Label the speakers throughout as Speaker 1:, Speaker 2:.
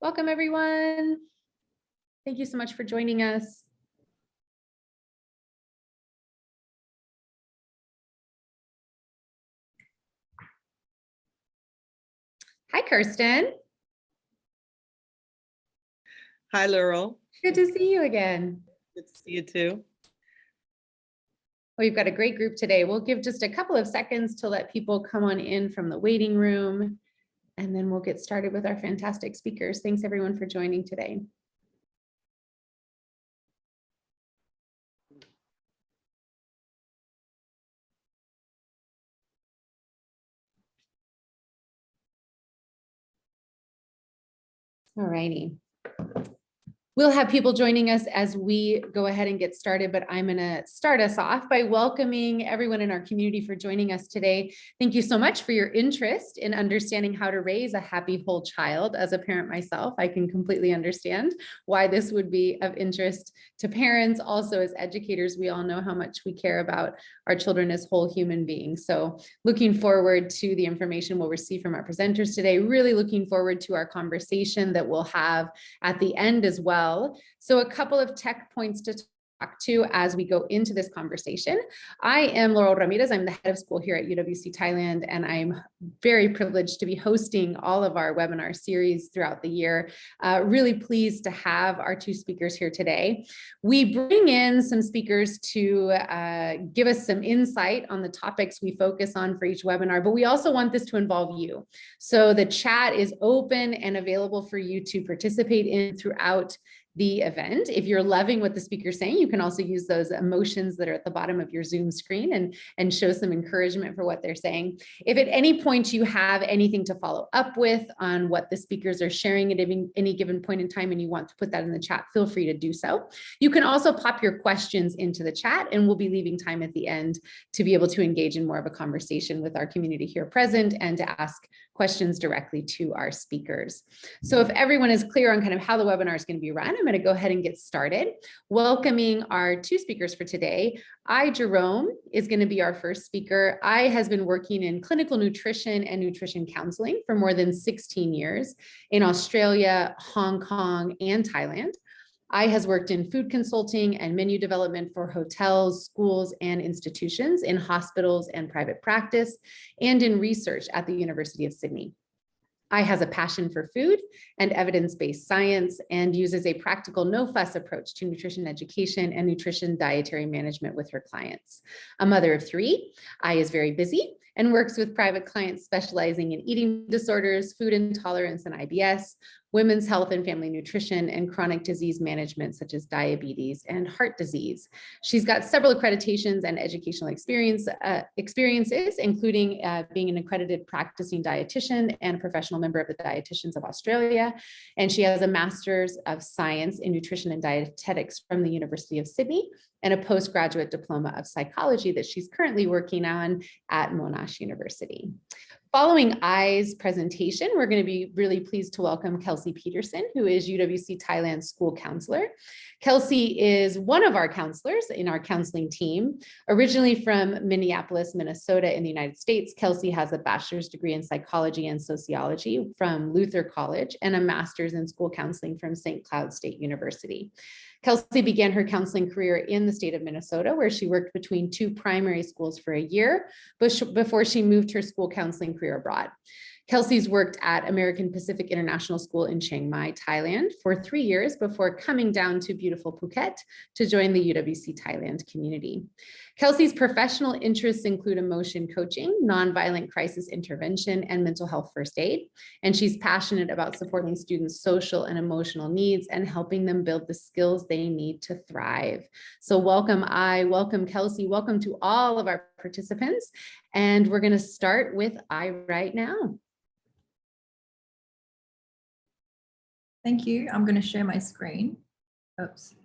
Speaker 1: Welcome, everyone. Thank you so much for joining us. Hi, Kirsten.
Speaker 2: Hi, Lural.
Speaker 1: Good to see you again.
Speaker 2: Good to see you too.
Speaker 1: We've got a great group today. We'll give just a couple of seconds to let people come on in from the waiting room, and then we'll get started with our fantastic speakers. Thanks, everyone, for joining today. All righty. We'll have people joining us as we go ahead and get started, but I'm going to start us off by welcoming everyone in our community for joining us today. Thank you so much for your interest in understanding how to raise a happy whole child. As a parent myself, I can completely understand why this would be of interest to parents. Also, as educators, we all know how much we care about our children as whole human beings. So looking forward to the information we'll receive from our presenters today, really looking forward to our conversation that we'll have at the end as well. So a couple of tech points to talk to as we go into this conversation. I am Lural Ramírez. I'm the head of school here at UWC Thailand, and I'm very privileged to be hosting all of our webinar series throughout the year. Really pleased to have our two speakers here today. We bring in some speakers to give us some insight on the topics we focus on for each webinar, but we also want this to involve you. So the chat is open and available for you to participate in throughout the event. If you're loving what the speaker's saying, you can also use those emotions that are at the bottom of your Zoom screen and show some encouragement for what they're saying. If at any point you have anything to follow up with on what the speakers are sharing at any given point in time and you want to put that in the chat, feel free to do so. You can also pop your questions into the chat, and we'll be leaving time at the end to be able to engage in more of a conversation with our community here present and to ask questions directly to our speakers. So if everyone is clear on kind of how the webinar is going to be run, I'm going to go ahead and get started. Welcoming our two speakers for today. Jerome is going to be our first speaker. Has been working in clinical nutrition and nutrition counseling for more than 16 years in Australia, Hong Kong, and Thailand. Has worked in food consulting and menu development for hotels, schools, and institutions, in hospitals and private practice, and in research at the University of Sydney. Has a passion for food and evidence-based science and uses a practical, no-fuss approach to nutrition education and nutrition dietary management with her clients. A mother of three, is very busy and works with private clients specializing in eating disorders, food intolerance and IBS, women's health and family nutrition, and chronic disease management such as diabetes and heart disease. She's got several accreditations and educational experiences, including being an accredited practicing dietitian and a professional member of the Dietitians of Australia. And she has a Master's of Science in Nutrition and Dietetics from the University of Sydney and a postgraduate diploma of psychology that she's currently working on at Monash University. Following I's presentation, we're going to be really pleased to welcome Kelsey Petersen, who is UWC Thailand school counselor. Kelsey is one of our counselors in our counseling team. Originally from Minneapolis, Minnesota in the United States, Kelsey has a bachelor's degree in psychology and sociology from Luther College and a master's in school counseling from St. Cloud State University. Kelsey began her counseling career in the state of Minnesota, where she worked between two primary schools for a year before she moved her school counseling career abroad. Kelsey's worked at American Pacific International School in Chiang Mai, Thailand for 3 years before coming down to beautiful Phuket to join the UWC Thailand community. Kelsey's professional interests include emotion coaching, nonviolent crisis intervention, and mental health first aid. And she's passionate about supporting students' social and emotional needs and helping them build the skills they need to thrive. So welcome welcome Kelsey, welcome to all of our participants. And we're going to start with right now.
Speaker 3: Thank you. I'm going to share my screen. Oops.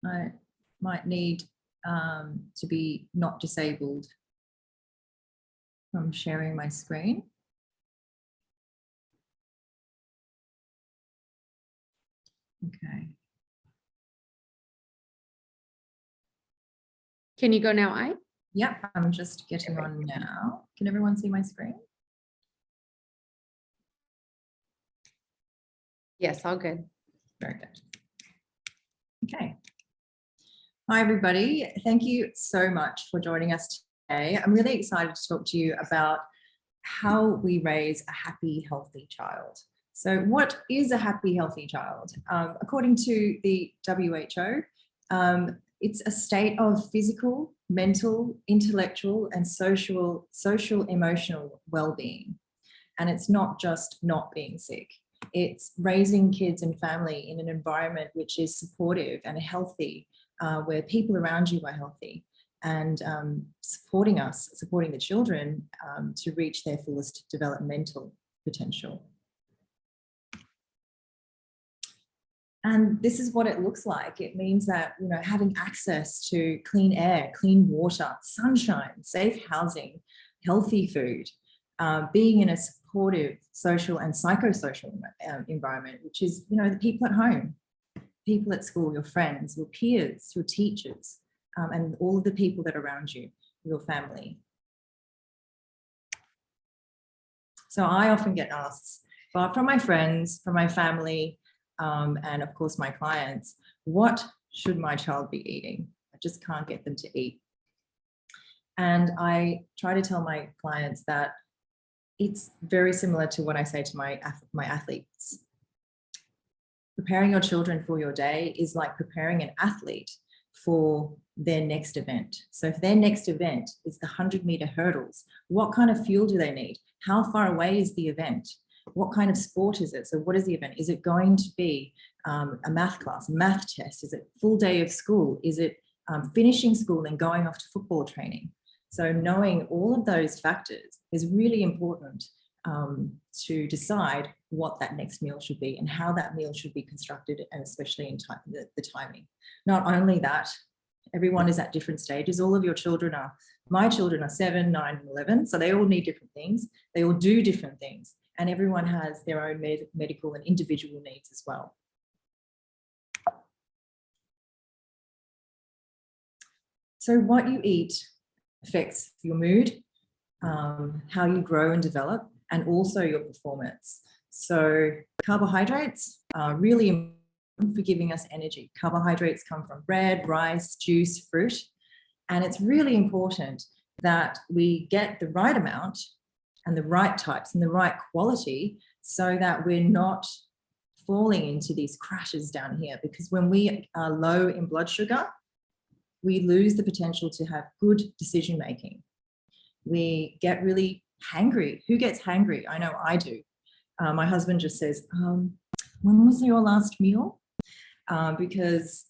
Speaker 3: I might need to be not disabled from sharing my screen. Okay.
Speaker 1: Can you go now,
Speaker 3: Yep, I'm just getting on now. Can everyone see my screen?
Speaker 1: Yes, all good.
Speaker 3: Very good. Okay. Hi, everybody. Thank you so much for joining us today. I'm really excited to talk to you about how we raise a happy, healthy child. So what is a happy, healthy child? According to the WHO, it's a state of physical, mental, intellectual, and social, emotional well-being. And it's not just not being sick. It's raising kids and family in an environment which is supportive and healthy, where people around you are healthy, and supporting the children to reach their fullest developmental potential. And this is what it looks like. It means that, you know, having access to clean air, clean water, sunshine, safe housing, healthy food, being in a supportive social and psychosocial environment, which is, you know, the people at home, people at school, your friends, your peers, your teachers, and all of the people that are around you, your family. So I often get asked from my friends, from my family, and of course my clients, what should my child be eating? I just can't get them to eat. And I try to tell my clients that it's very similar to what I say to my athletes. Preparing your children for your day is like preparing an athlete for their next event. So if their next event is the 100-meter hurdles, what kind of fuel do they need? How far away is the event? What kind of sport is it? So what is the event? Is it going to be a math class, a math test? Is it full day of school? Is it finishing school and going off to football training? So knowing all of those factors is really important to decide what that next meal should be and how that meal should be constructed, and especially in the timing. Not only that, everyone is at different stages. All of your children my children are 7, 9, and 11, so they all need different things. They all do different things, and everyone has their own medical and individual needs as well. So what you eat affects your mood, how you grow and develop, and also your performance. So carbohydrates are really important for giving us energy. Carbohydrates come from bread, rice, juice, fruit, and it's really important that we get the right amount and the right types and the right quality so that we're not falling into these crashes down here, because when we are low in blood sugar, we lose the potential to have good decision making. We get really hangry. Who gets hangry? I know I do. My husband just says, when was your last meal? Because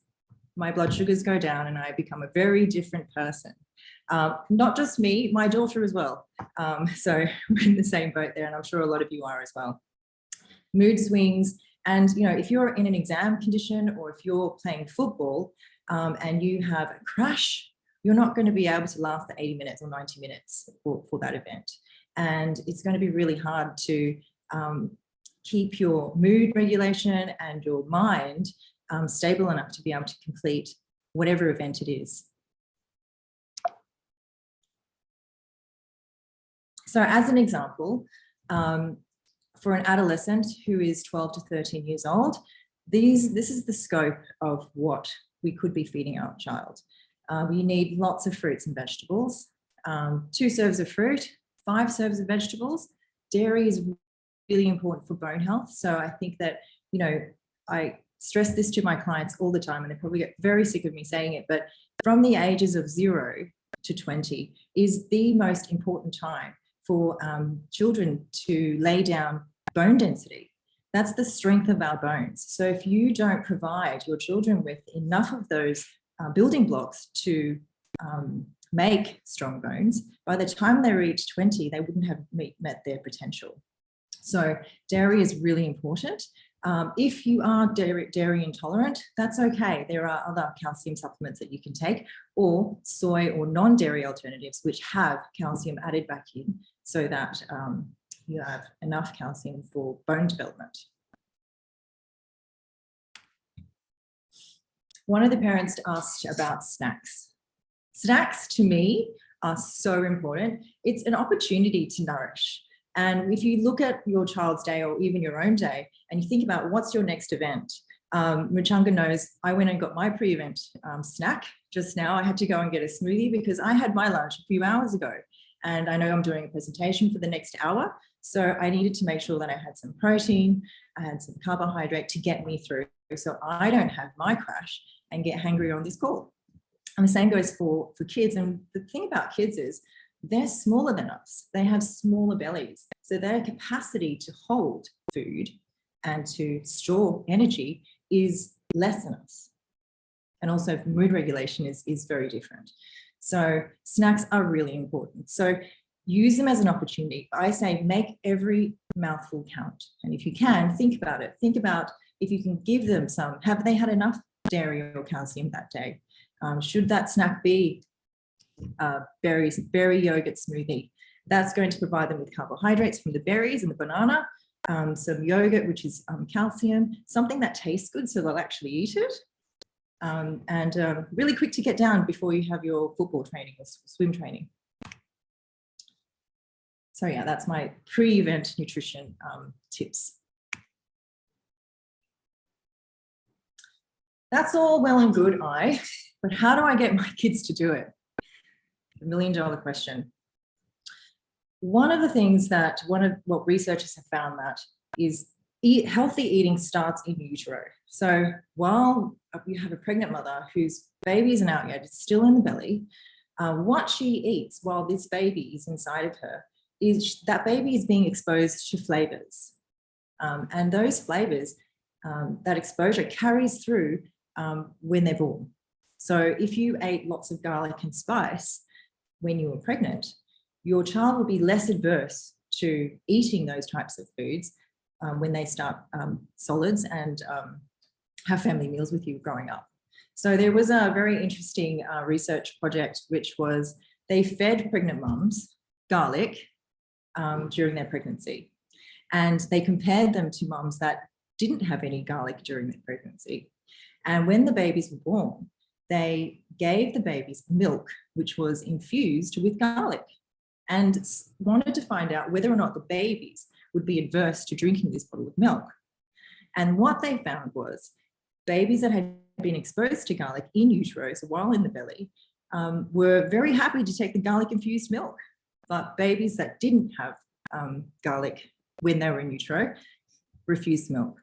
Speaker 3: my blood sugars go down and I become a very different person. Not just me, my daughter as well. So we're in the same boat there, and I'm sure a lot of you are as well. Mood swings, and you know, if you're in an exam condition or if you're playing football and you have a crash, you're not going to be able to last the 80 minutes or 90 minutes for that event. And it's going to be really hard to keep your mood regulation and your mind stable enough to be able to complete whatever event it is. So as an example, for an adolescent who is 12 to 13 years old, this is the scope of what we could be feeding our child. We need lots of fruits and vegetables, 2 serves of fruit, 5 serves of vegetables. Dairy is really important for bone health. So I think that, you know, I stress this to my clients all the time, and they probably get very sick of me saying it, but from the ages of 0 to 20 is the most important time for children to lay down bone density. That's the strength of our bones. So if you don't provide your children with enough of those building blocks to make strong bones, by the time they reach 20, they wouldn't have met their potential. So dairy is really important. If you are dairy intolerant, that's okay. There are other calcium supplements that you can take, or soy or non-dairy alternatives which have calcium added back in so that you have enough calcium for bone development. One of the parents asked about snacks. Snacks to me are so important. It's an opportunity to nourish. And if you look at your child's day or even your own day and you think about what's your next event, Muchunga knows I went and got my pre-event snack just now. I had to go and get a smoothie because I had my lunch a few hours ago. And I know I'm doing a presentation for the next hour. So I needed to make sure that I had some protein, I had some carbohydrate to get me through so I don't have my crash and get hangry on this call. And the same goes for kids. And the thing about kids is they're smaller than us. They have smaller bellies. So their capacity to hold food and to store energy is less than us. And also mood regulation is very different. So snacks are really important. So use them as an opportunity. I say make every mouthful count. And if you can, think about it. Think about if you can give them some, have they had enough dairy or calcium that day? Should that snack be berry yogurt smoothie? That's going to provide them with carbohydrates from the berries and the banana, some yogurt, which is calcium, something that tastes good so they'll actually eat it. And really quick to get down before you have your football training or swim training. So yeah, that's my pre-event nutrition tips. That's all well and good, but how do I get my kids to do it? $1 million question. One of the things that what researchers have found that is healthy eating starts in utero. So while you have a pregnant mother whose baby isn't out yet, it's still in the belly, what she eats while this baby is inside of her is that baby is being exposed to flavors. And those flavors, that exposure carries through when they're born. So if you ate lots of garlic and spice when you were pregnant, your child will be less adverse to eating those types of foods when they start solids and have family meals with you growing up. So there was a very interesting research project, which was they fed pregnant mums garlic during their pregnancy. And they compared them to mums that didn't have any garlic during their pregnancy. And when the babies were born, they gave the babies milk, which was infused with garlic, and wanted to find out whether or not the babies would be adverse to drinking this bottle of milk. And what they found was babies that had been exposed to garlic in utero, so while in the belly, were very happy to take the garlic infused milk. But babies that didn't have garlic when they were in utero refused milk.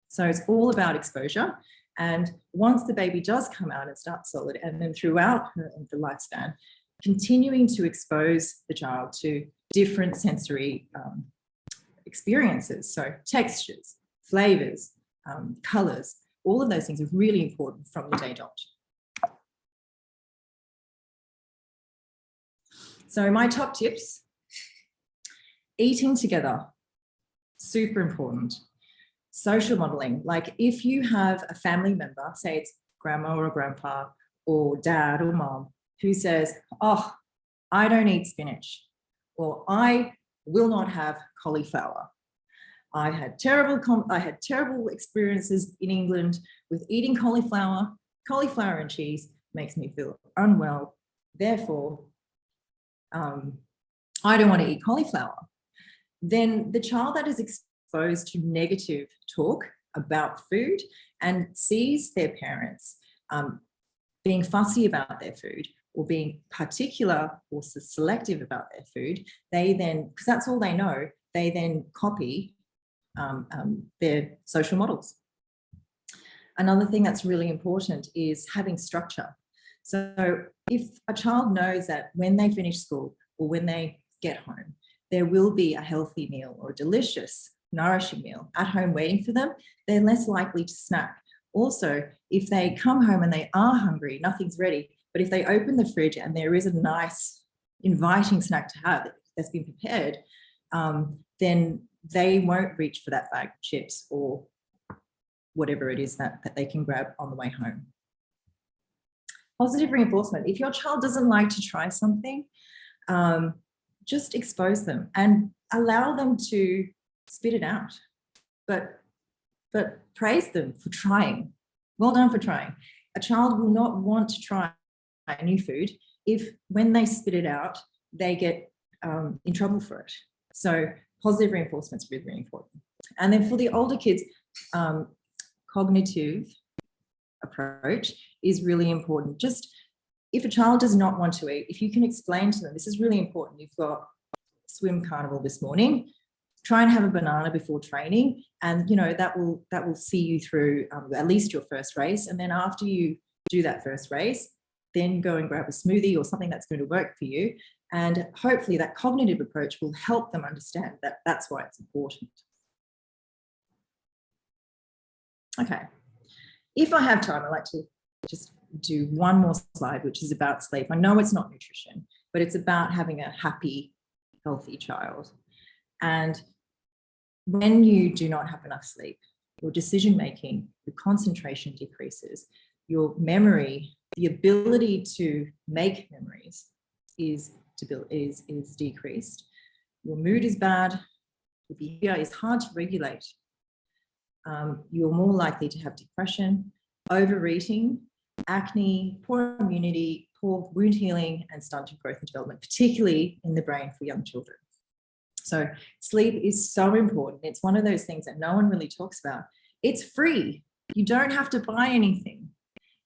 Speaker 3: So it's all about exposure. And once the baby does come out and start solid, and then throughout the lifespan, continuing to expose the child to different sensory experiences. So textures, flavors, colors, all of those things are really important from the day dot. So my top tips: eating together, super important. Social modeling, like if you have a family member, say it's grandma or grandpa or dad or mom, who says, oh, I don't eat spinach, or I will not have cauliflower. I had terrible experiences in England with eating cauliflower. Cauliflower and cheese makes me feel unwell. Therefore, I don't want to eat cauliflower. Then the child that is exposed to negative talk about food and sees their parents being fussy about their food or being particular or selective about their food, they then, because that's all they know, they then copy their social models. Another thing that's really important is having structure. So if a child knows that when they finish school or when they get home, there will be a healthy meal or a delicious, nourishing meal at home waiting for them, they're less likely to snack. Also, if they come home and they are hungry, nothing's ready, but if they open the fridge and there is a nice, inviting snack to have that's been prepared, then they won't reach for that bag of chips or whatever it is that they can grab on the way home. Positive reinforcement. If your child doesn't like to try something, just expose them and allow them to spit it out, but praise them for trying. Well done for trying. A child will not want to try new food if when they spit it out, they get in trouble for it. So positive reinforcement is really, really important. And then for the older kids, cognitive approach is really important. Just if a child does not want to eat, if you can explain to them, this is really important. You've got swim carnival this morning, try and have a banana before training, and that will see you through at least your first race. And then after you do that first race, then go and grab a smoothie or something that's going to work for you. And hopefully that cognitive approach will help them understand that that's why it's important. Okay. If I have time, I'd like to just do one more slide, which is about sleep. I know it's not nutrition, but it's about having a happy, healthy child. And when you do not have enough sleep, your decision-making, your concentration decreases, your memory, the ability to make memories is decreased. Your mood is bad, your behavior is hard to regulate. You're more likely to have depression, overeating, acne, poor immunity, poor wound healing, and stunted growth and development, particularly in the brain for young children. So sleep is so important. It's one of those things that no one really talks about. It's free. You don't have to buy anything.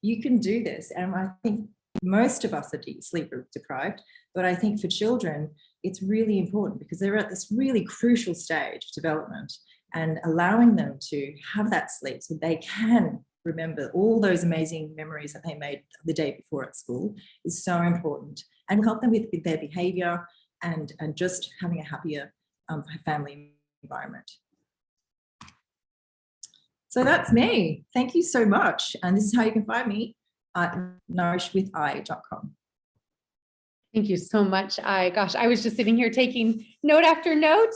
Speaker 3: You can do this. And I think most of us are sleep deprived, but I think for children, it's really important because they're at this really crucial stage of development, and allowing them to have that sleep so they can remember all those amazing memories that they made the day before at school is so important, and will help them with their behavior and just having a happier family environment. So that's me. Thank you so much. And this is how you can find me at nourishwithI.com.
Speaker 1: Thank you so much. I was just sitting here taking note after note.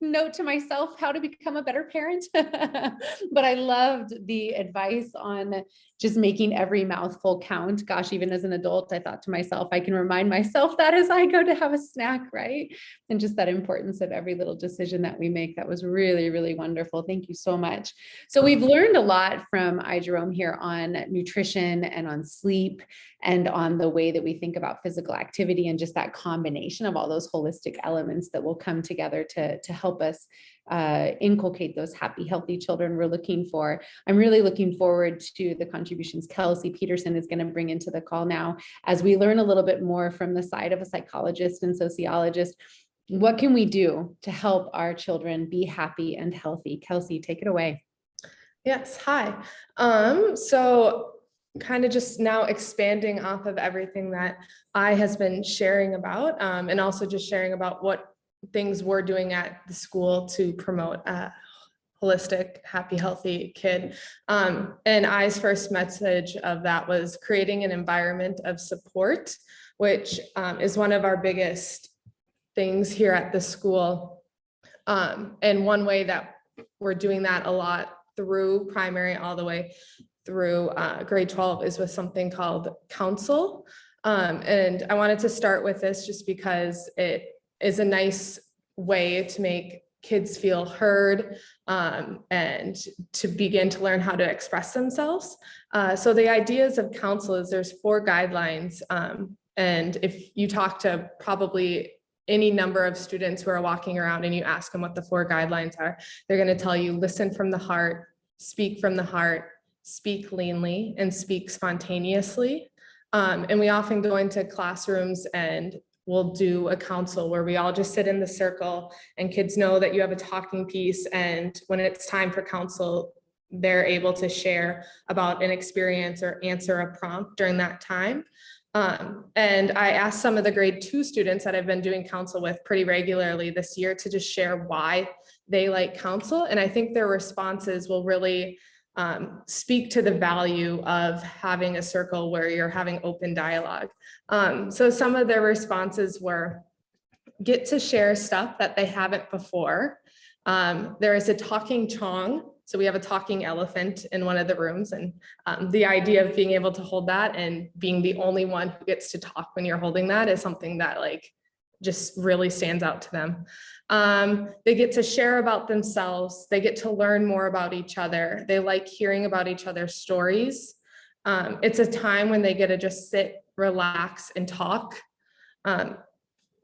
Speaker 1: Note to myself how to become a better parent. But I loved the advice on just making every mouthful count. Gosh, even as an adult, I thought to myself, I can remind myself that as I go to have a snack, right? And just that importance of every little decision that we make. That was really, really wonderful. Thank you so much. So we've learned a lot from Jerome here on nutrition and on sleep and on the way that we think about physical activity, and just that combination of all those holistic elements that will come together to help us inculcate those happy, healthy children we're looking for. I'm really looking forward to the contributions Kelsey Petersen is going to bring into the call now, as we learn a little bit more from the side of a psychologist and sociologist. What can we do to help our children be happy and healthy? Kelsey, take it away.
Speaker 4: Yes, hi. So kind of just now expanding off of everything that I has been sharing about, and also just sharing about what things we're doing at the school to promote a holistic, happy, healthy kid. And I's first message of that was creating an environment of support, which is one of our biggest things here at the school. And one way that we're doing that a lot through primary all the way through grade 12 is with something called Counsellor. And I wanted to start with this just because it is a nice way to make kids feel heard and to begin to learn how to express themselves. So the ideas of Counsellor is there's 4 guidelines. And if you talk to probably any number of students who are walking around and you ask them what the 4 guidelines are, they're going to tell you listen from the heart, speak from the heart, speak leanly, and speak spontaneously. And we often go into classrooms and we'll do a council where we all just sit in the circle and kids know that you have a talking piece. And when it's time for council, they're able to share about an experience or answer a prompt during that time. And I asked some of the grade 2 students that I've been doing council with pretty regularly this year to just share why they like council. And I think their responses will really speak to the value of having a circle where you're having open dialogue. So some of their responses were get to share stuff that they haven't before. There is a talking chong. So we have a talking elephant in one of the rooms, and the idea of being able to hold that and being the only one who gets to talk when you're holding that is something that just really stands out to them. They get to share about themselves. They get to learn more about each other. They like hearing about each other's stories. It's a time when they get to just sit, relax, and talk.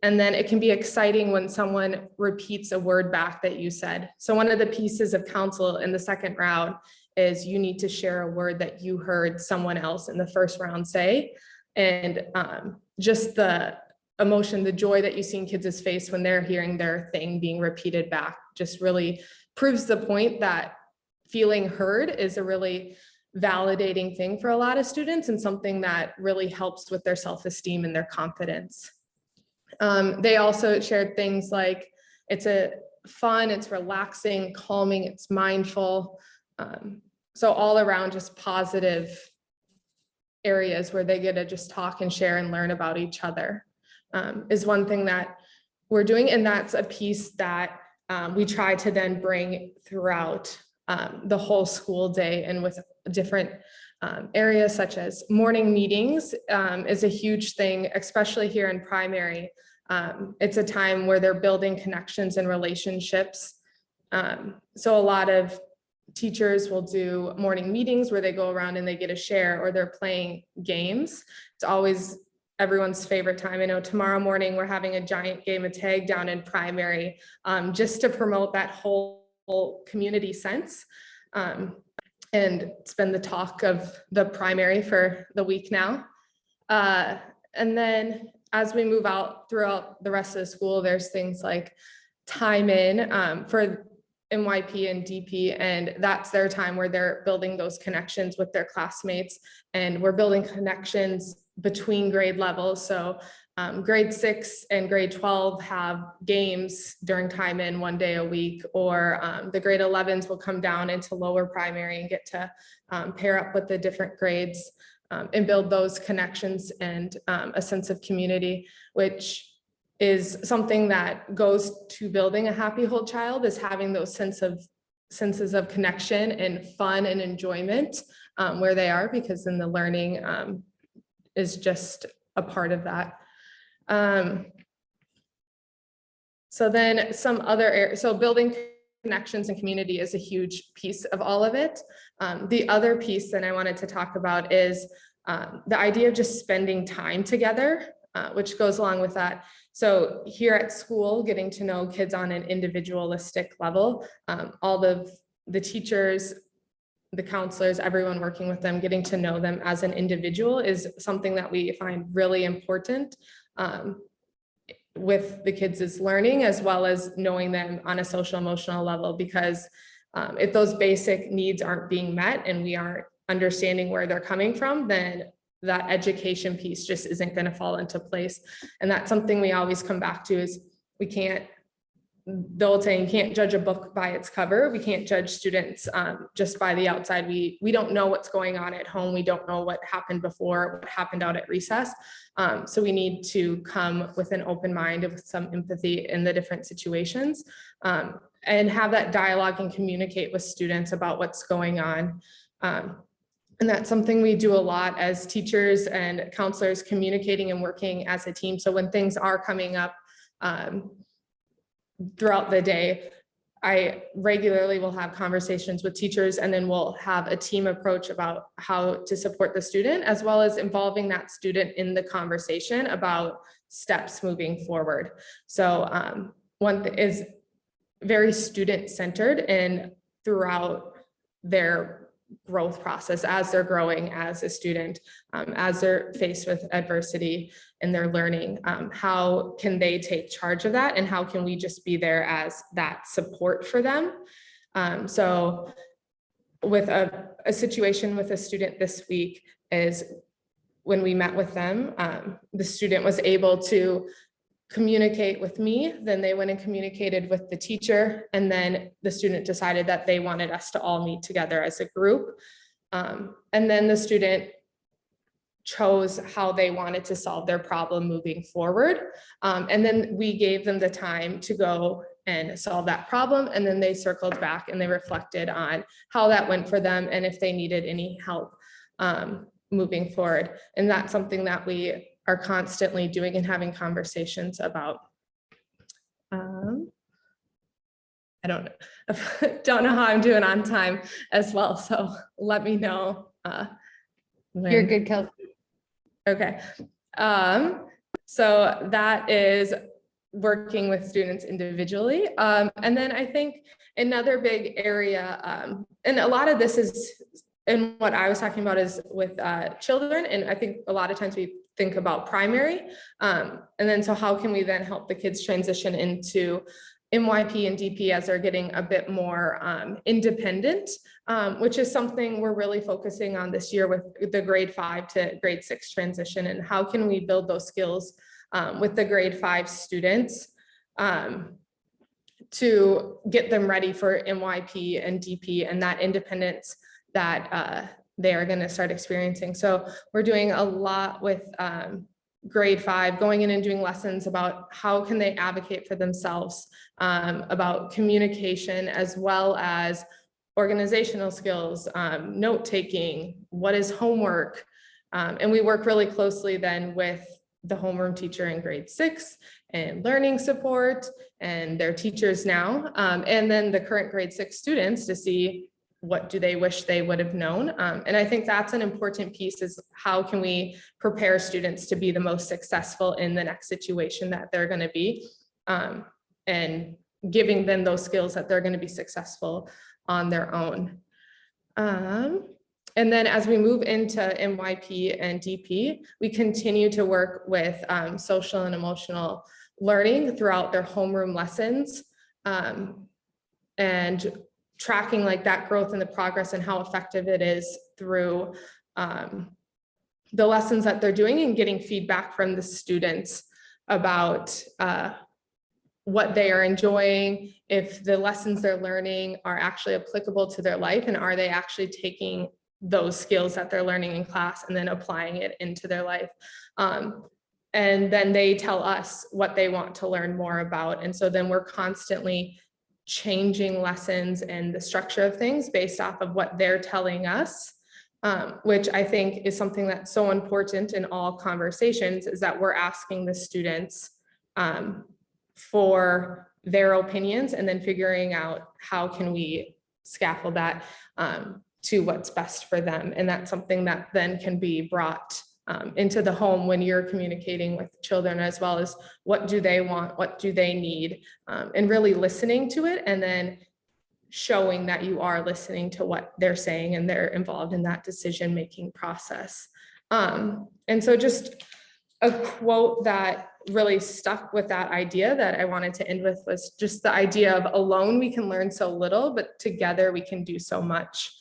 Speaker 4: And then it can be exciting when someone repeats a word back that you said. So one of the pieces of counsel in the second round is you need to share a word that you heard someone else in the first round say. And just the emotion, the joy that you see in kids' face when they're hearing their thing being repeated back just really proves the point that feeling heard is a really validating thing for a lot of students and something that really helps with their self-esteem and their confidence. They also shared things like it's fun, it's relaxing, calming, it's mindful. So all around just positive areas where they get to just talk and share and learn about each other is one thing that we're doing. And that's a piece that we try to then bring throughout the whole school day, and with different areas such as morning meetings is a huge thing, especially here in primary. It's a time where they're building connections and relationships. So a lot of teachers will do morning meetings where they go around and they get a share, or they're playing games. It's always everyone's favorite time. I know tomorrow morning we're having a giant game of tag down in primary, just to promote that whole community sense. And it's been the talk of the primary for the week now. And then as we move out throughout the rest of the school, there's things like time in for NYP and DP, and that's their time where they're building those connections with their classmates, and we're building connections between grade levels. So grade 6 and grade 12 have games during time in one day a week, or the grade 11s will come down into lower primary and get to pair up with the different grades and build those connections and a sense of community, which is something that goes to building a happy whole child, is having those senses of connection and fun and enjoyment where they are, because then the learning is just a part of that. So then some other areas, so building connections and community is a huge piece of all of it. The other piece that I wanted to talk about is the idea of just spending time together, which goes along with that. So here at school, getting to know kids on an individualistic level, all of the teachers, the counselors, everyone working with them, getting to know them as an individual is something that we find really important with the kids' learning, as well as knowing them on a social emotional level, because if those basic needs aren't being met and we aren't understanding where they're coming from, then that education piece just isn't going to fall into place. And that's something we always come back to, is we can't, the old saying, you can't judge a book by its cover. We can't judge students just by the outside. We don't know what's going on at home. We don't know what happened before, what happened out at recess. So we need to come with an open mind, with some empathy in the different situations, and have that dialogue and communicate with students about what's going on. And that's something we do a lot as teachers and counselors, communicating and working as a team. So when things are coming up throughout the day, I regularly will have conversations with teachers, and then we'll have a team approach about how to support the student, as well as involving that student in the conversation about steps moving forward. So one thing is very student-centered, and throughout their growth process, as they're growing as a student, as they're faced with adversity in their learning, how can they take charge of that, and how can we just be there as that support for them? So with a situation with a student this week is when we met with them, the student was able to communicate with me, then they went and communicated with the teacher, and then the student decided that they wanted us to all meet together as a group. And then the student chose how they wanted to solve their problem moving forward. And then we gave them the time to go and solve that problem. And then they circled back and they reflected on how that went for them and if they needed any help moving forward. And that's something that we are constantly doing and having conversations about. I don't know how I'm doing on time as well, so let me know.
Speaker 1: You're good, Kelsey.
Speaker 4: Okay. So that is working with students individually. And then I think another big area, and a lot of this is, and what I was talking about is with children. And I think a lot of times we think about primary. And then so how can we then help the kids transition into MYP and DP as they're getting a bit more independent, which is something we're really focusing on this year with the grade 5 to grade 6 transition, and how can we build those skills with the grade 5 students to get them ready for MYP and DP and that independence that they are going to start experiencing. So we're doing a lot with grade 5, going in and doing lessons about how can they advocate for themselves, about communication, as well as organizational skills, note taking, what is homework. And we work really closely then with the homeroom teacher in grade 6 and learning support and their teachers now. And then the current grade 6 students to see what do they wish they would have known. And I think that's an important piece, is how can we prepare students to be the most successful in the next situation that they're going to be, and giving them those skills that they're going to be successful on their own. And then as we move into MYP and DP, we continue to work with social and emotional learning throughout their homeroom lessons, and tracking like that growth and the progress and how effective it is through the lessons that they're doing, and getting feedback from the students about what they are enjoying, if the lessons they're learning are actually applicable to their life, and are they actually taking those skills that they're learning in class and then applying it into their life. And then they tell us what they want to learn more about. And so then we're constantly changing lessons and the structure of things based off of what they're telling us, which I think is something that's so important in all conversations, is that we're asking the students for their opinions, and then figuring out how can we scaffold that to what's best for them. And that's something that then can be brought into the home when you're communicating with children, as well as what do they want, what do they need, and really listening to it, and then showing that you are listening to what they're saying and they're involved in that decision-making process. And so just a quote that really stuck with that idea that I wanted to end with was just the idea of, alone we can learn so little, but together we can do so much.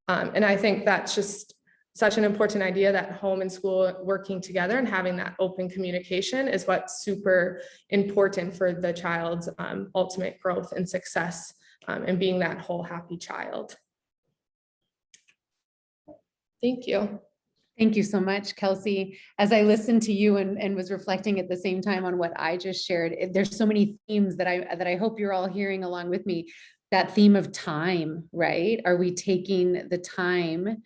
Speaker 4: And I think that's just such an important idea, that home and school working together and having that open communication is what's super important for the child's ultimate growth and success, and being that whole happy child. Thank you.
Speaker 1: Thank you so much, Kelsey. As I listened to you and was reflecting at the same time on what I just shared, there's so many themes that I hope you're all hearing along with me. That theme of time, right? Are we taking the time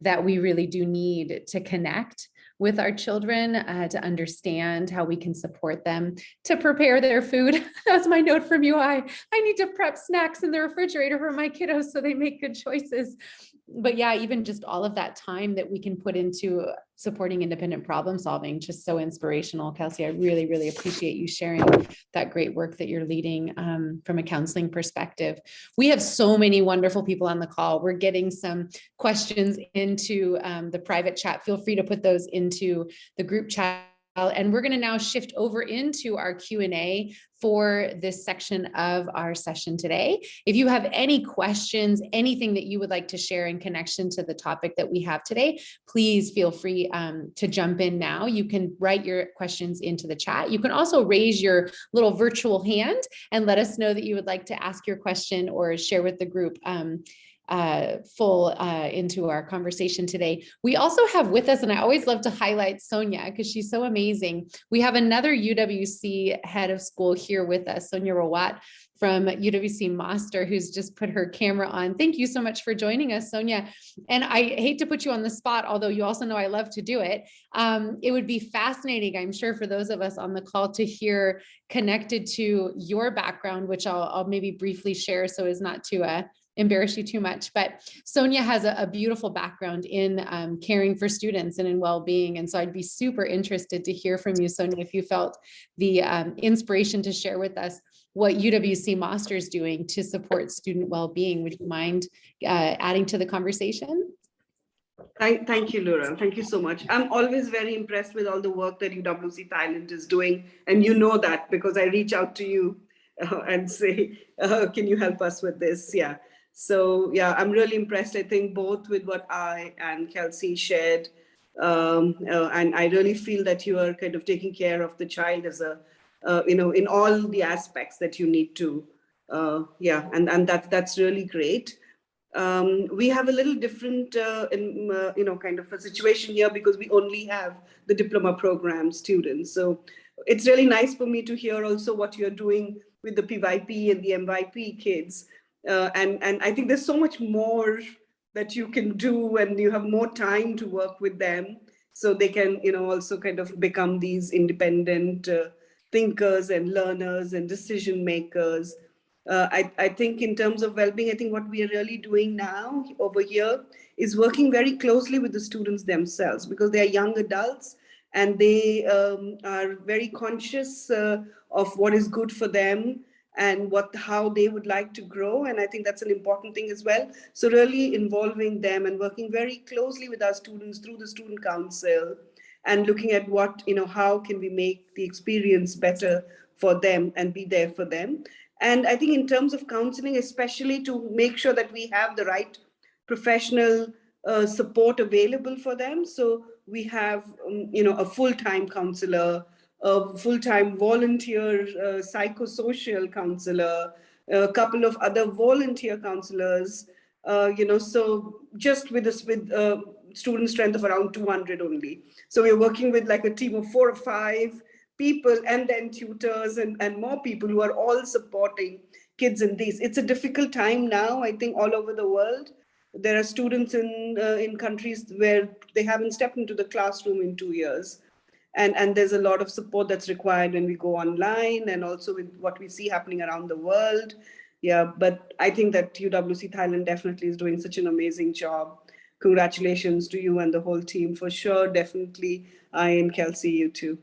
Speaker 1: that we really do need to connect with our children, to understand how we can support them, to prepare their food? That's my note from you. I need to prep snacks in the refrigerator for my kiddos so they make good choices. But yeah, even just all of that time that we can put into supporting independent problem solving, just so inspirational. Kelsey, I really, really appreciate you sharing that great work that you're leading from a counseling perspective. We have so many wonderful people on the call. We're getting some questions into the private chat. Feel free to put those into the group chat. And we're going to now shift over into our Q&A for this section of our session today. If you have any questions, anything that you would like to share in connection to the topic that we have today, please feel free to jump in now. You can write your questions into the chat. You can also raise your little virtual hand and let us know that you would like to ask your question or share with the group into our conversation today. We also have with us, and I always love to highlight Sonia because she's so amazing. We have another UWC head of school here with us, Sonia Rawat from UWC Master, who's just put her camera on. Thank you so much for joining us, Sonia. And I hate to put you on the spot, although you also know I love to do it. It would be fascinating, I'm sure, for those of us on the call to hear, connected to your background, which I'll maybe briefly share so as not to embarrass you too much, but Sonia has a beautiful background in caring for students and in well-being. And so I'd be super interested to hear from you, Sonia, if you felt the inspiration to share with us what UWC Monster is doing to support student well-being. Would you mind adding to the conversation?
Speaker 5: Thank you, Laura. Thank you so much. I'm always very impressed with all the work that UWC Thailand is doing. And you know that because I reach out to you and say, can you help us with this? Yeah. So yeah, I'm really impressed, I think, both with what I and Kelsey shared. And I really feel that you are kind of taking care of the child as a, in all the aspects that you need to. And that's really great. We have a little different, kind of a situation here because we only have the diploma program students. So it's really nice for me to hear also what you're doing with the PYP and the MYP kids. And I think there's so much more that you can do, and you have more time to work with them so they can, also kind of become these independent thinkers and learners and decision makers. I think in terms of well-being, I think what we are really doing now over here is working very closely with the students themselves, because they are young adults and they are very conscious of what is good for them and how they would like to grow. And I think that's an important thing as well. So really involving them and working very closely with our students through the student council and looking at what, how can we make the experience better for them and be there for them. And I think in terms of counseling, especially to make sure that we have the right professional support available for them. So we have, a full-time counselor, a full-time volunteer psychosocial counselor, a couple of other volunteer counselors, so just with student strength of around 200 only. So we're working with like a team of 4 or 5 people, and then tutors and more people who are all supporting kids in these. It's a difficult time now, I think, all over the world. There are students in countries where they haven't stepped into the classroom in 2 years. And there's a lot of support that's required when we go online, and also with what we see happening around the world. Yeah, but I think that UWC Thailand definitely is doing such an amazing job. Congratulations to you and the whole team for sure. Definitely, I and Kelsey, you too.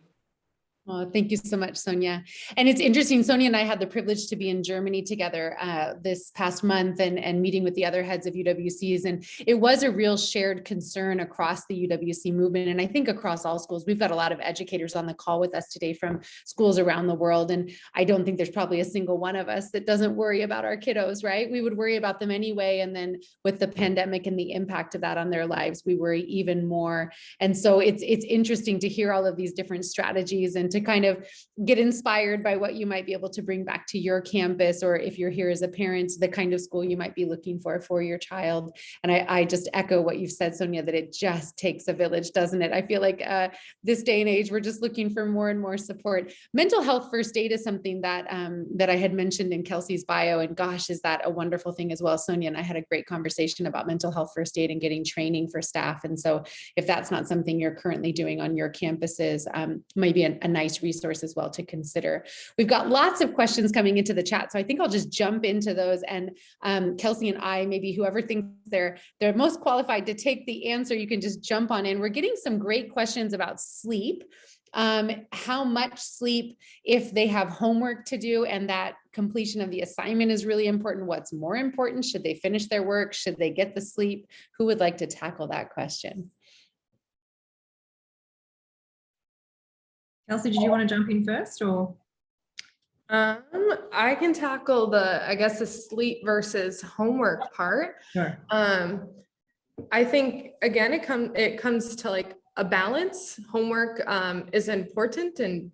Speaker 1: Oh, thank you so much, Sonia. And it's interesting, Sonia and I had the privilege to be in Germany together this past month and meeting with the other heads of UWCs. And it was a real shared concern across the UWC movement. And I think across all schools, we've got a lot of educators on the call with us today from schools around the world. And I don't think there's probably a single one of us that doesn't worry about our kiddos, right? We would worry about them anyway. And then with the pandemic and the impact of that on their lives, we worry even more. And so it's interesting to hear all of these different strategies and to kind of get inspired by what you might be able to bring back to your campus, or if you're here as a parent, the kind of school you might be looking for your child. And I just echo what you've said, Sonia, that it just takes a village, doesn't it? I feel like this day and age, we're just looking for more and more support. Mental health first aid is something that that I had mentioned in Kelsey's bio, and gosh, is that a wonderful thing as well. Sonia and I had a great conversation about mental health first aid and getting training for staff. And so if that's not something you're currently doing on your campuses, maybe a nice resource as well to consider. We've got lots of questions coming into the chat, so I think I'll just jump into those. And Kelsey and I, maybe whoever thinks they're most qualified to take the answer, you can just jump on in. We're getting some great questions about sleep. How much sleep if they have homework to do, and that completion of the assignment is really important. What's more important? Should they finish their work? Should they get the sleep? Who would like to tackle that question?
Speaker 3: Kelsey, did you want to jump in first, or?
Speaker 4: I can tackle the sleep versus homework part.
Speaker 3: Sure.
Speaker 4: I think again, it comes to like a balance. Homework is important, and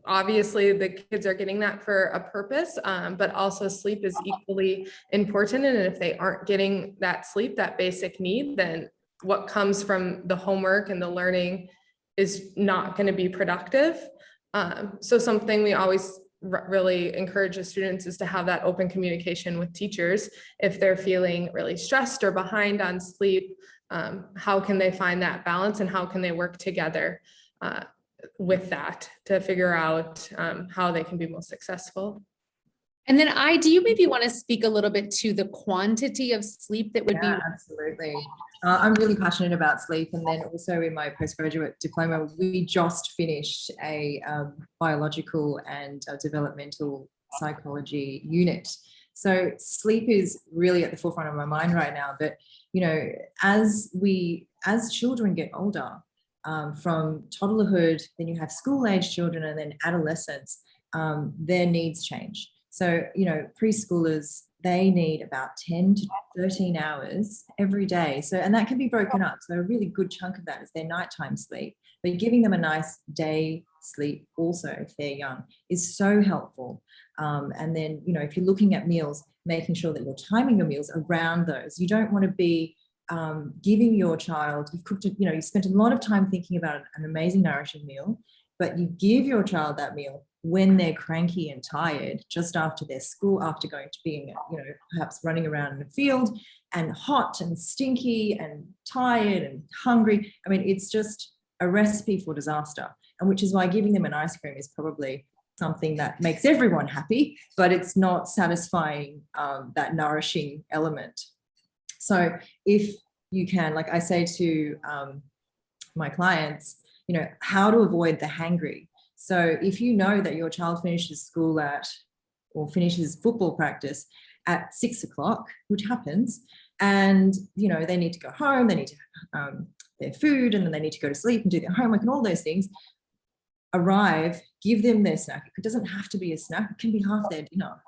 Speaker 4: obviously the kids are getting that for a purpose, but also sleep is equally important. And if they aren't getting that sleep, that basic need, then what comes from the homework and the learning is not going to be productive. So something we always really encourage the students is to have that open communication with teachers. If they're feeling really stressed or behind on sleep, how can they find that balance, and how can they work together with that to figure out how they can be most successful?
Speaker 1: And then do you maybe want to speak a little bit to the quantity of sleep that would
Speaker 3: Yeah, absolutely. I'm really passionate about sleep. And then also in my postgraduate diploma, we just finished a biological and developmental psychology unit. So sleep is really at the forefront of my mind right now. But, you know, as children get older, from toddlerhood, then you have school-age children and then adolescents, their needs change. So, you know, preschoolers, they need about 10 to 13 hours every day. So, and that can be broken up. So a really good chunk of that is their nighttime sleep. But giving them a nice day sleep also, if they're young, is so helpful. And then, you know, if you're looking at meals, making sure that you're timing your meals around those. You don't want to be giving your child, you've cooked, you know, you spent a lot of time thinking about an amazing, nourishing meal, but you give your child that meal when they're cranky and tired, just after their school, after going to being, you know, perhaps running around in the field and hot and stinky and tired and hungry. I mean, it's just a recipe for disaster. And which is why giving them an ice cream is probably something that makes everyone happy, but it's not satisfying that nourishing element. So if you can, like I say to my clients, you know, how to avoid the hangry. So if you know that your child finishes school or finishes football practice at 6 o'clock, which happens, and, you know, they need to go home, they need to have their food, and then they need to go to sleep and do their homework and all those things, arrive, give them their snack. It doesn't have to be a snack. It can be half their dinner.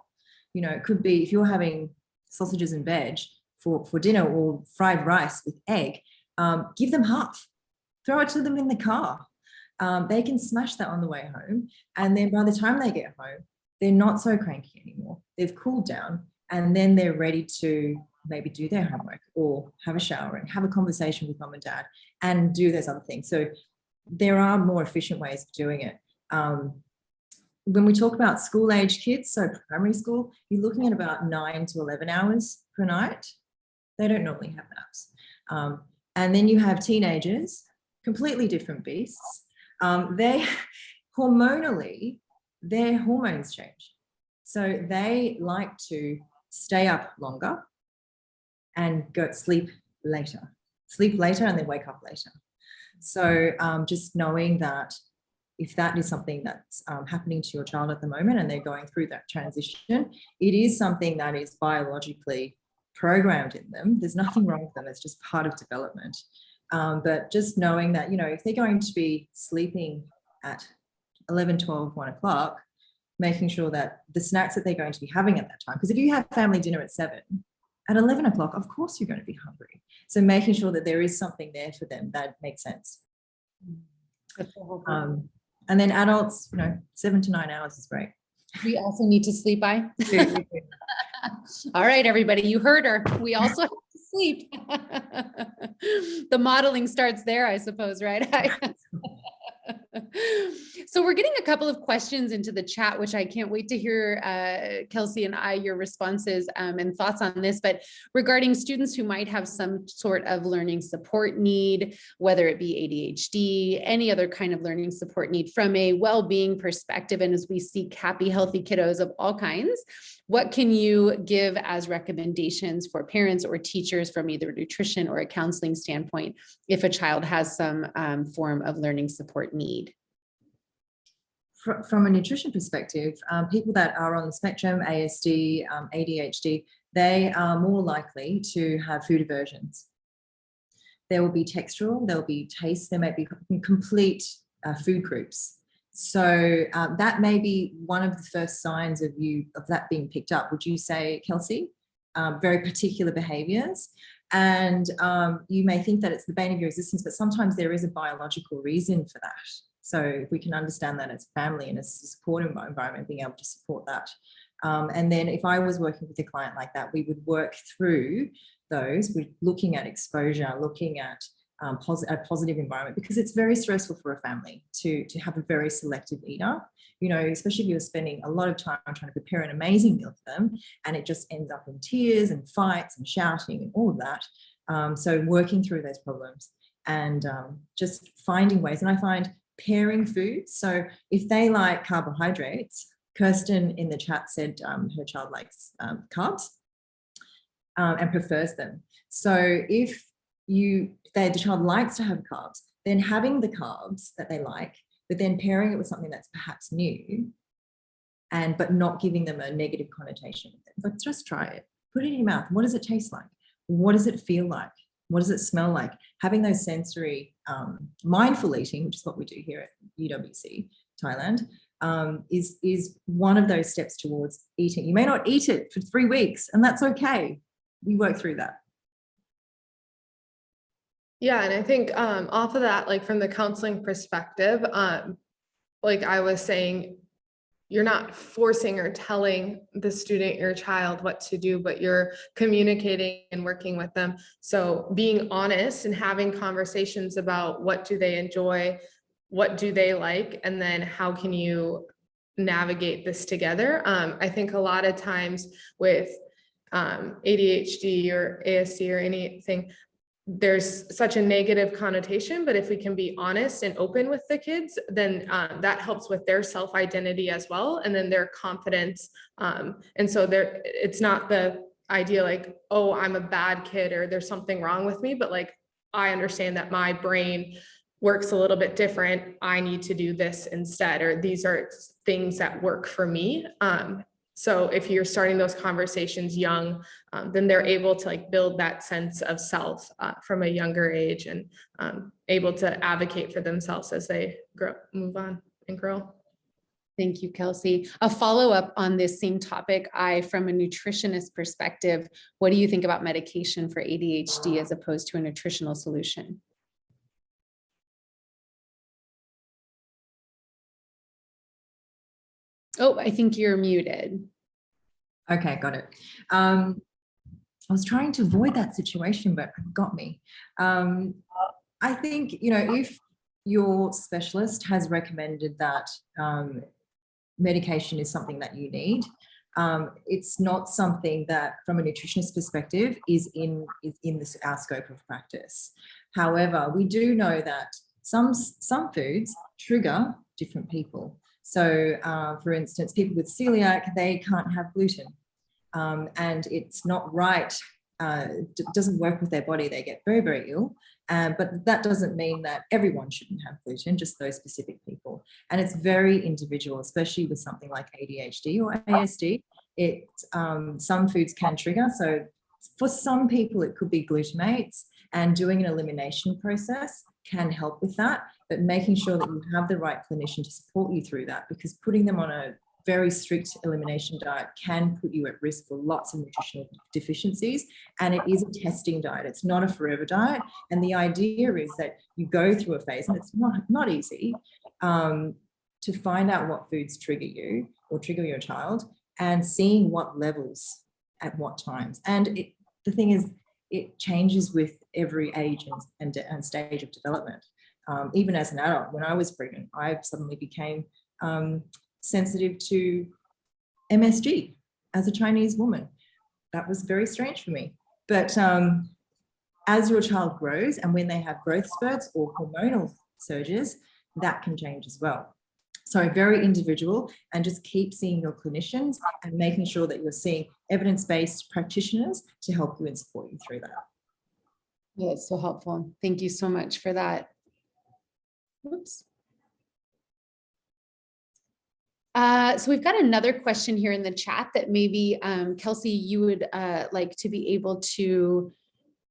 Speaker 3: You know, it could be, if you're having sausages and veg for dinner or fried rice with egg, give them half. Throw it to them in the car. They can smash that on the way home. And then by the time they get home, they're not so cranky anymore. They've cooled down, and then they're ready to maybe do their homework or have a shower and have a conversation with mum and dad and do those other things. So there are more efficient ways of doing it. When we talk about school-age kids, so primary school, you're looking at about 9 to 11 hours per night. They don't normally have naps. And then you have teenagers, completely different beasts. They hormonally, their hormones change. So they like to stay up longer and go sleep later and then wake up later. So just knowing that if that is something that's happening to your child at the moment and they're going through that transition, it is something that is biologically programmed in them. There's nothing wrong with them. It's just part of development. But just knowing that, you know, if they're going to be sleeping at 11, 12, 1 o'clock, making sure that the snacks that they're going to be having at that time, because if you have family dinner at 7, at 11 o'clock, of course you're going to be hungry. So making sure that there is something there for them that makes sense. And then adults, you know, 7 to 9 hours is great.
Speaker 1: We also need to sleep by. All right, everybody, you heard her. We also have to sleep. The modeling starts there, I suppose, right? So we're getting a couple of questions into the chat, which I can't wait to hear, Kelsey and your responses and thoughts on this. But regarding students who might have some sort of learning support need, whether it be ADHD, any other kind of learning support need from a well-being perspective, and as we seek happy, healthy kiddos of all kinds, what can you give as recommendations for parents or teachers from either nutrition or a counseling standpoint if a child has some form of learning support need?
Speaker 3: From a nutrition perspective, people that are on the spectrum, ASD, ADHD, they are more likely to have food aversions. There will be textural, there will be taste, there may be complete food groups. So that may be one of the first signs of that being picked up. Would you say, Kelsey? Very particular behaviours. And you may think that it's the bane of your existence, but sometimes there is a biological reason for that. So if we can understand that as a family and as a support environment, being able to support that. And then if I was working with a client like that, we would work through those, we're looking at exposure, looking at a positive environment, because it's very stressful for a family to have a very selective eater, you know, especially if you're spending a lot of time trying to prepare an amazing meal for them and it just ends up in tears and fights and shouting and all of that. So working through those problems and just finding ways. And I find pairing foods. So if they like carbohydrates, Kirsten in the chat said her child likes carbs and prefers them. So if the child likes to have carbs, then having the carbs that they like, but then pairing it with something that's perhaps new, but not giving them a negative connotation. But just try it. Put it in your mouth. What does it taste like? What does it feel like? What does it smell like? Having those sensory mindful eating, which is what we do here at UWC Thailand, is one of those steps towards eating. You may not eat it for 3 weeks, and that's okay. We work through that.
Speaker 4: Yeah, and I think off of that, like from the counseling perspective, like I was saying, you're not forcing or telling the student, your child, what to do, but you're communicating and working with them. So being honest and having conversations about what do they enjoy, what do they like, and then how can you navigate this together. I think a lot of times with ADHD or ASD or anything, there's such a negative connotation, but if we can be honest and open with the kids, then that helps with their self-identity as well, and then their confidence. And so it's not the idea like, oh, I'm a bad kid or there's something wrong with me, but like, I understand that my brain works a little bit different. I need to do this instead, or these are things that work for me. So if you're starting those conversations young, then they're able to like build that sense of self from a younger age, and able to advocate for themselves as they move on and grow.
Speaker 1: Thank you, Kelsey. A follow-up on this same topic, from a nutritionist perspective, what do you think about medication for ADHD as opposed to a nutritional solution? Oh, I think you're muted.
Speaker 3: Okay, got it. I was trying to avoid that situation, but it got me. I think, if your specialist has recommended that medication is something that you need, it's not something that, from a nutritionist perspective, is in our scope of practice. However, we do know that some foods trigger different people. So, for instance, people with celiac, they can't have gluten, and it's not right. It doesn't work with their body. They get very, very ill. But that doesn't mean that everyone shouldn't have gluten, just those specific people. And it's very individual, especially with something like ADHD or ASD. Some foods can trigger. So for some people, it could be glutamates, and doing an elimination process can help with that, but making sure that you have the right clinician to support you through that, because putting them on a very strict elimination diet can put you at risk for lots of nutritional deficiencies. And it is a testing diet. It's not a forever diet. And the idea is that you go through a phase, and it's not easy, to find out what foods trigger you or trigger your child, and seeing what levels at what times. And the thing is, it changes with every age and stage of development. Even as an adult, when I was pregnant, I suddenly became sensitive to MSG as a Chinese woman. That was very strange for me. But as your child grows, and when they have growth spurts or hormonal surges, that can change as well. So very individual, and just keep seeing your clinicians and making sure that you're seeing evidence-based practitioners to help you and support you through that.
Speaker 1: Yeah, it's so helpful. Thank you so much for that. Whoops. So we've got another question here in the chat that maybe, Kelsey, you would like to be able to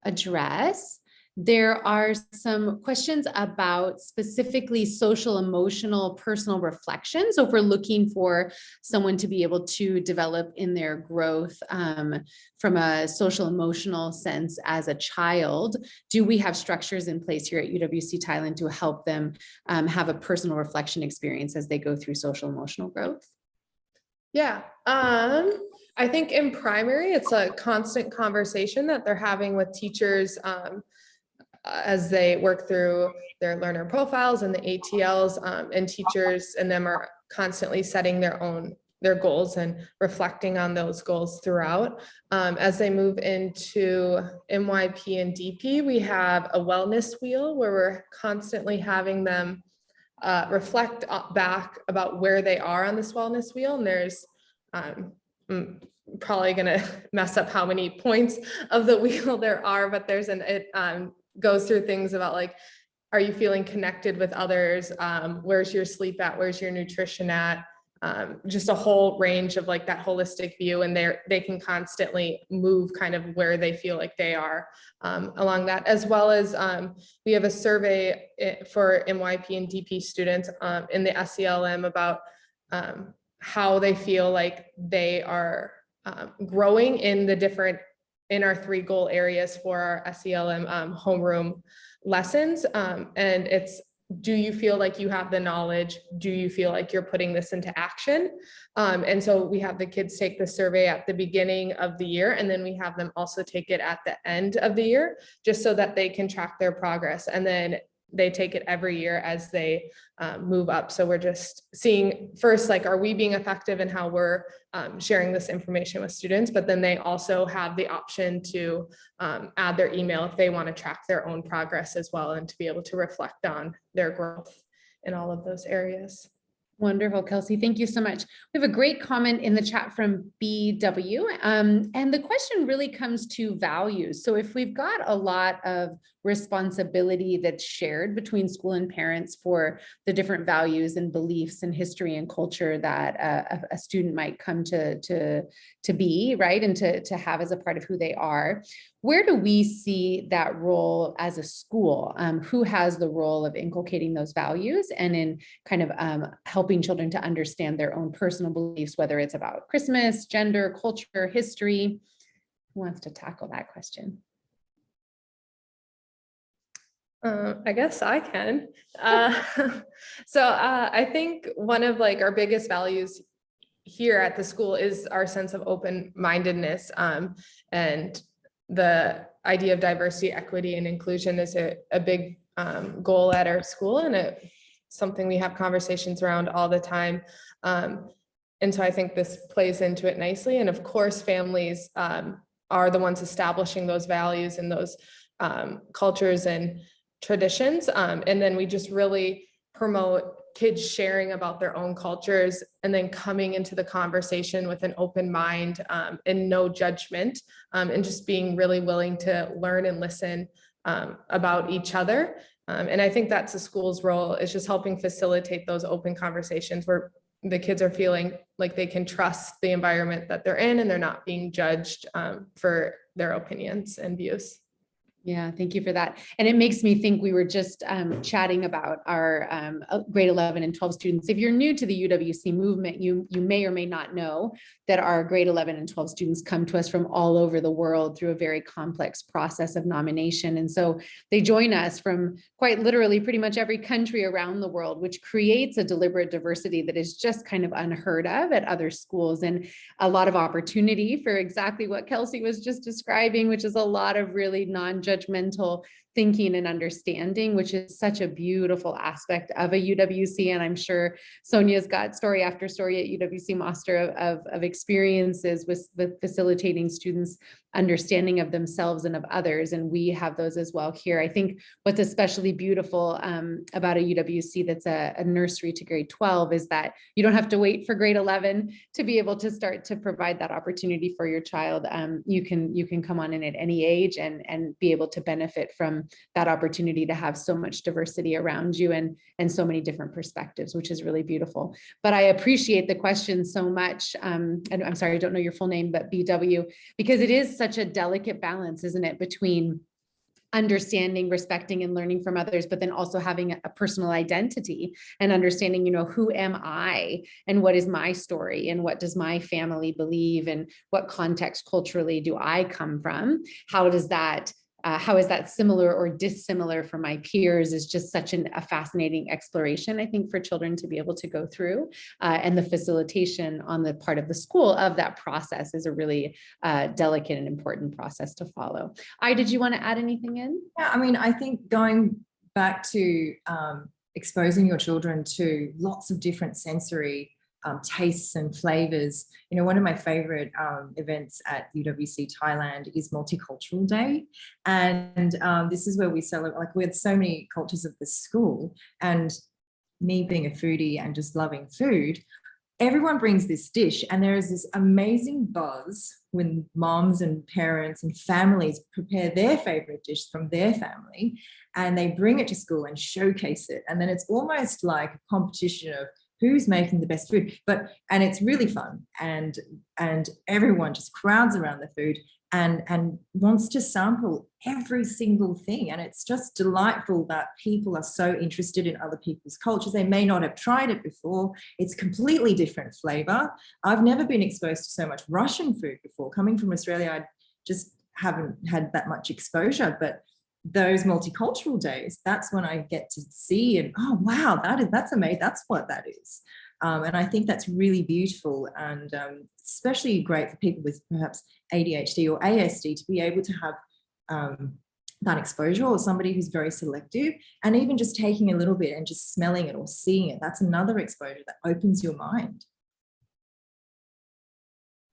Speaker 1: address. There are some questions about specifically social, emotional, personal reflection. So if we're looking for someone to be able to develop in their growth from a social, emotional sense as a child, do we have structures in place here at UWC Thailand to help them have a personal reflection experience as they go through social, emotional growth?
Speaker 4: Yeah. I think in primary, it's a constant conversation that they're having with teachers as they work through their learner profiles and the ATLs, and teachers and them are constantly setting their goals and reflecting on those goals throughout. As they move into MYP and DP, we have a wellness wheel where we're constantly having them reflect back about where they are on this wellness wheel. And there's I'm probably going to mess up how many points of the wheel there are, but it goes through things about like, are you feeling connected with others? Where's your sleep at? Where's your nutrition at? Just a whole range of like that holistic view, and they can constantly move kind of where they feel like they are along that, as well as we have a survey for MYP and DP students in the SELM about how they feel like they are growing in our 3 goal areas for our SELM homeroom lessons. And it's, do you feel like you have the knowledge? Do you feel like you're putting this into action? And so we have the kids take the survey at the beginning of the year, and then we have them also take it at the end of the year, just so that they can track their progress. And then they take it every year as they move up. So we're just seeing first, like, are we being effective in how we're sharing this information with students? But then they also have the option to add their email if they want to track their own progress as well, and to be able to reflect on their growth in all of those areas.
Speaker 1: Wonderful, Kelsey. Thank you so much. We have a great comment in the chat from BW. And the question really comes to values. So if we've got a lot of responsibility that's shared between school and parents for the different values and beliefs and history and culture that a student might come to be, right, and to have as a part of who they are, where do we see that role as a school? Who has the role of inculcating those values and in kind of helping children to understand their own personal beliefs, whether it's about Christmas, gender, culture, history? Who wants to tackle that question?
Speaker 4: I guess I can. So I think one of like our biggest values here at the school is our sense of open-mindedness, and the idea of diversity, equity, and inclusion is a big goal at our school, and it's something we have conversations around all the time. And so I think this plays into it nicely. And of course, families are the ones establishing those values and those cultures and traditions. And then we just really promote kids sharing about their own cultures and then coming into the conversation with an open mind and no judgment, and just being really willing to learn and listen about each other. And I think that's the school's role, is just helping facilitate those open conversations where the kids are feeling like they can trust the environment that they're in and they're not being judged for their opinions and views.
Speaker 1: Yeah, thank you for that. And it makes me think, we were just chatting about our grade 11 and 12 students. If you're new to the UWC movement, you may or may not know that our grade 11 and 12 students come to us from all over the world through a very complex process of nomination. And so they join us from quite literally pretty much every country around the world, which creates a deliberate diversity that is just kind of unheard of at other schools, and a lot of opportunity for exactly what Kelsey was just describing, which is a lot of really non-judgmental thinking and understanding, which is such a beautiful aspect of a UWC. And I'm sure Sonia's got story after story at UWC Master of experiences with facilitating students' understanding of themselves and of others. And we have those as well here. I think what's especially beautiful about a UWC that's a nursery to grade 12 is that you don't have to wait for grade 11 to be able to start to provide that opportunity for your child. You can come on in at any age and be able to benefit from that opportunity to have so much diversity around you and so many different perspectives, which is really beautiful. But I appreciate the question so much. And I'm sorry, I don't know your full name, but BW, because it is such a delicate balance, isn't it, between understanding, respecting, and learning from others, but then also having a personal identity and understanding, who am I and what is my story and what does my family believe and what context culturally do I come from? How is that similar or dissimilar from my peers, is just such a fascinating exploration, I think, for children to be able to go through. And the facilitation on the part of the school of that process is a really delicate and important process to follow. Did you want to add anything in?
Speaker 3: Yeah, I mean, I think going back to exposing your children to lots of different sensory tastes and flavors. One of my favorite events at UWC Thailand is Multicultural Day. And this is where we celebrate, like, we had so many cultures of the school, and me being a foodie and just loving food, everyone brings this dish, and there is this amazing buzz when moms and parents and families prepare their favorite dish from their family, and they bring it to school and showcase it. And then it's almost like a competition of who's making the best food, and it's really fun, and everyone just crowds around the food and wants to sample every single thing. And it's just delightful that people are so interested in other people's cultures. They may not have tried it before. It's completely different flavor. I've never been exposed to so much Russian food before. Coming from Australia, I just haven't had that much exposure, but those multicultural days, that's when I get to see and, oh, wow, that's amazing. That's what that is. And I think that's really beautiful, and especially great for people with perhaps ADHD or ASD to be able to have that exposure, or somebody who's very selective, and even just taking a little bit and just smelling it or seeing it. That's another exposure that opens your mind.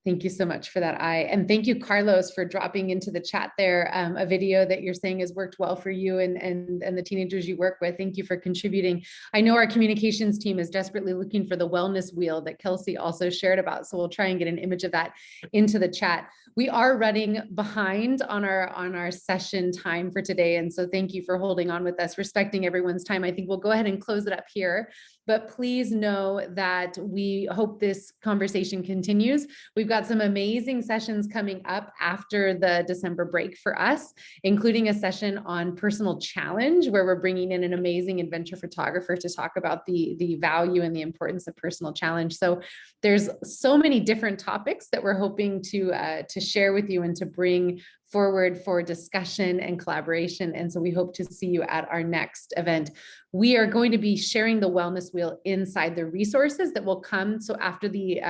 Speaker 1: Thank you so much for that, and thank you, Carlos, for dropping into the chat there a video that you're saying has worked well for you and the teenagers you work with. Thank you for contributing. I know our communications team is desperately looking for the wellness wheel that Kelsey also shared about, so we'll try and get an image of that into the chat. We are running behind on our session time for today, and so thank you for holding on with us, respecting everyone's time. I think we'll go ahead and close it up here, but please know that we hope this conversation continues. We've got some amazing sessions coming up after the December break for us, including a session on personal challenge, where we're bringing in an amazing adventure photographer to talk about the value and the importance of personal challenge. So there's so many different topics that we're hoping to share with you and to bring forward for discussion and collaboration. And so we hope to see you at our next event. We are going to be sharing the wellness wheel inside the resources that will come. So after the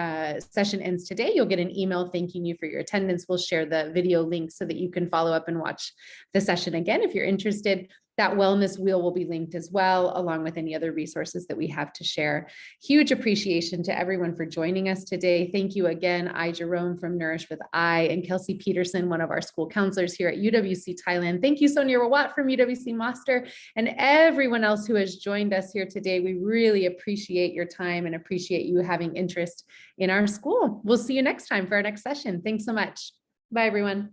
Speaker 1: session ends today, you'll get an email thanking you for your attendance. We'll share the video link so that you can follow up and watch the session again if you're interested. That wellness wheel will be linked as well, along with any other resources that we have to share. Huge appreciation to everyone for joining us today. Thank you again. Jerome from Nourish with and Kelsey Petersen, one of our school counselors here at UWC Thailand. Thank you, Sonia Rawat from UWC Master, and everyone else who has joined us here today. We really appreciate your time and appreciate you having interest in our school. We'll see you next time for our next session. Thanks so much. Bye, everyone.